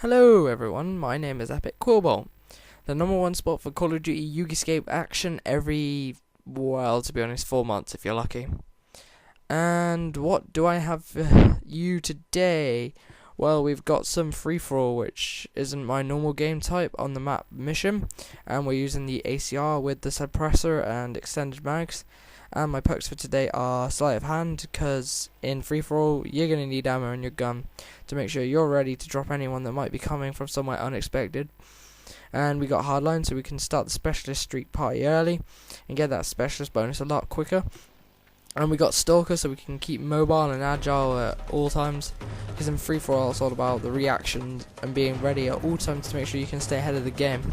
Hello everyone, my name is Epicquilbolt, the #1 spot for Call of Duty Escape action every, well, to be honest, 4 months if you're lucky. And what do I have for you today? Well, we've got some free-for-all, which isn't my normal game type on the map mission, and we're using the ACR with the suppressor and extended mags. And my perks for today are sleight of hand, because in free-for-all you're going to need ammo in your gun to make sure you're ready to drop anyone that might be coming from somewhere unexpected. And we got hardline, so we can start the specialist streak party early and get that specialist bonus a lot quicker. And we got stalker, so we can keep mobile and agile at all times, because in free-for-all it's all about the reactions and being ready at all times to make sure you can stay ahead of the game.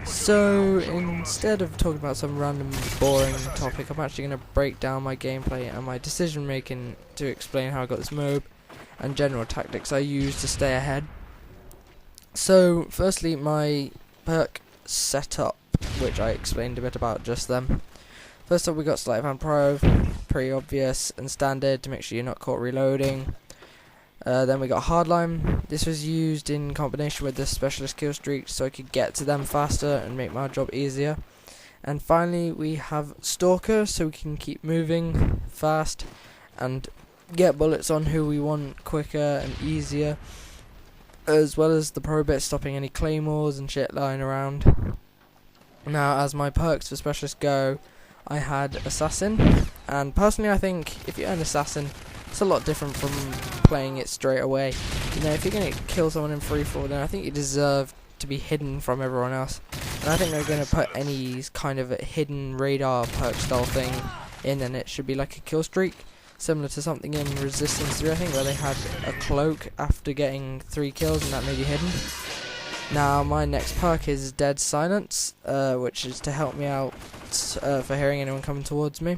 So instead of talking about some random boring topic, I'm actually going to break down my gameplay and my decision making to explain how I got this MOAB and general tactics I use to stay ahead. So firstly, my perk setup, which I explained a bit about just then. First up, we got sleight of hand pro, pretty obvious and standard to make sure you're not caught reloading. Then we got hardline. This was used in combination with the specialist kill streak, so I could get to them faster and make my job easier. And finally, we have stalker, so we can keep moving fast and get bullets on who we want quicker and easier, as well as the pro bit, stopping any claymores and shit lying around. Now, as my perks for specialist go, I had assassin, and personally I think if you're an assassin, it's a lot different from playing it straight away. You know, if you're going to kill someone in free-for-all, then I think you deserve to be hidden from everyone else. And I think they're going to put any kind of a hidden radar perk style thing in, and it should be like a kill streak, similar to something in Resistance 3, I think, where they had a cloak after getting 3 kills and that made you hidden. Now, my next perk is Dead Silence, which is to help me out for hearing anyone coming towards me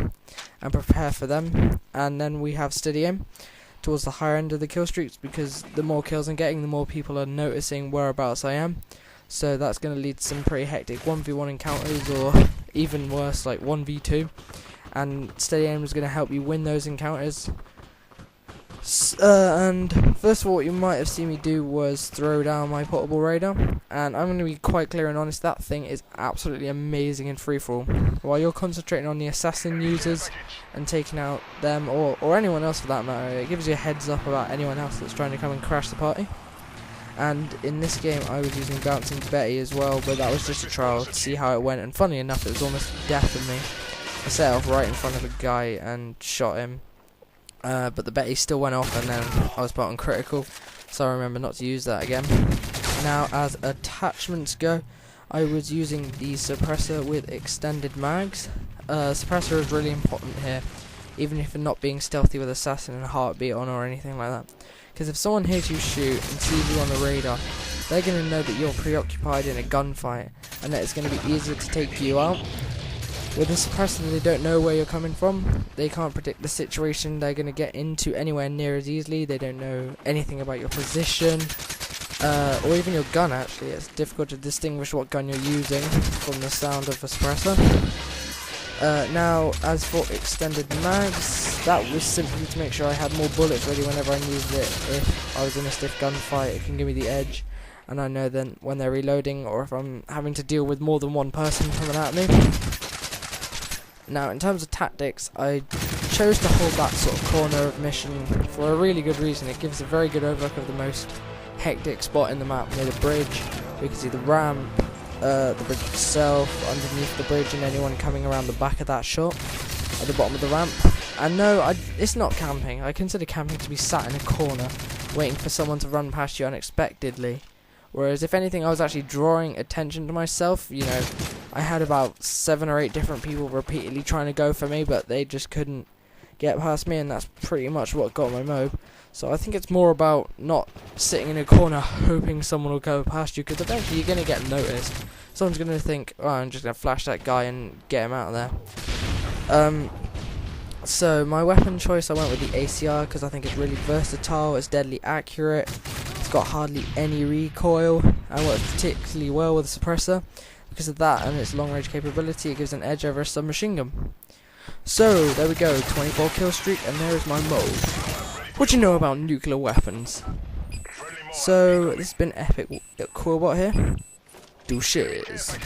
and prepare for them. And then we have Steady Aim towards the higher end of the kill streaks, because the more kills I'm getting, the more people are noticing whereabouts I am. So that's going to lead to some pretty hectic 1v1 encounters, or even worse, like 1v2. And Steady Aim is going to help you win those encounters. And first of all, what you might have seen me do was throw down my portable radar, and I'm going to be quite clear and honest, that thing is absolutely amazing in free-for-all. While you're concentrating on the assassin users and taking out them, or anyone else for that matter, it gives you a heads up about anyone else that's trying to come and crash the party. And in this game I was using Bouncing Betty as well, but that was just a trial to see how it went, and funny enough it was almost death of me. I set off right in front of a guy and shot him. But the Betty still went off, and then I was put on critical, so I remember not to use that again. Now, as attachments go, I was using the suppressor with extended mags. Suppressor is really important here, even if you're not being stealthy with assassin and heartbeat on or anything like that. Because if someone hears you shoot and sees you on the radar, they're going to know that you're preoccupied in a gunfight, and that it's going to be easier to take you out. With the suppressor, they don't know where you're coming from, they can't predict the situation they're going to get into anywhere near as easily, they don't know anything about your position, or even your gun actually. It's difficult to distinguish what gun you're using from the sound of a suppressor. Now, as for extended mags, that was simply to make sure I had more bullets ready whenever I needed it. If I was in a stiff gunfight, it can give me the edge, and I know then when they're reloading, or if I'm having to deal with more than one person coming at me. Now, in terms of tactics, I chose to hold that sort of corner of mission for a really good reason. It gives a very good overlook of the most hectic spot in the map near the bridge. We can see the ramp, the bridge itself, underneath the bridge, and anyone coming around the back of that shot at the bottom of the ramp. And no, it's not camping. I consider camping to be sat in a corner waiting for someone to run past you unexpectedly. Whereas, if anything, I was actually drawing attention to myself. You know, I had about 7 or 8 different people repeatedly trying to go for me, but they just couldn't get past me, and that's pretty much what got my MOAB. So I think it's more about not sitting in a corner hoping someone will go past you, because eventually you're going to get noticed. Someone's going to think, oh, I'm just going to flash that guy and get him out of there. So my weapon choice, I went with the ACR because I think it's really versatile, it's deadly accurate, it's got hardly any recoil, and works particularly well with a suppressor. Because of that and its long range capability, it gives an edge over a submachine gun. So there we go, 24 kill streak, and there is my MOAB. What do you know about nuclear weapons? So this has been Epicquilbolt here. Douches.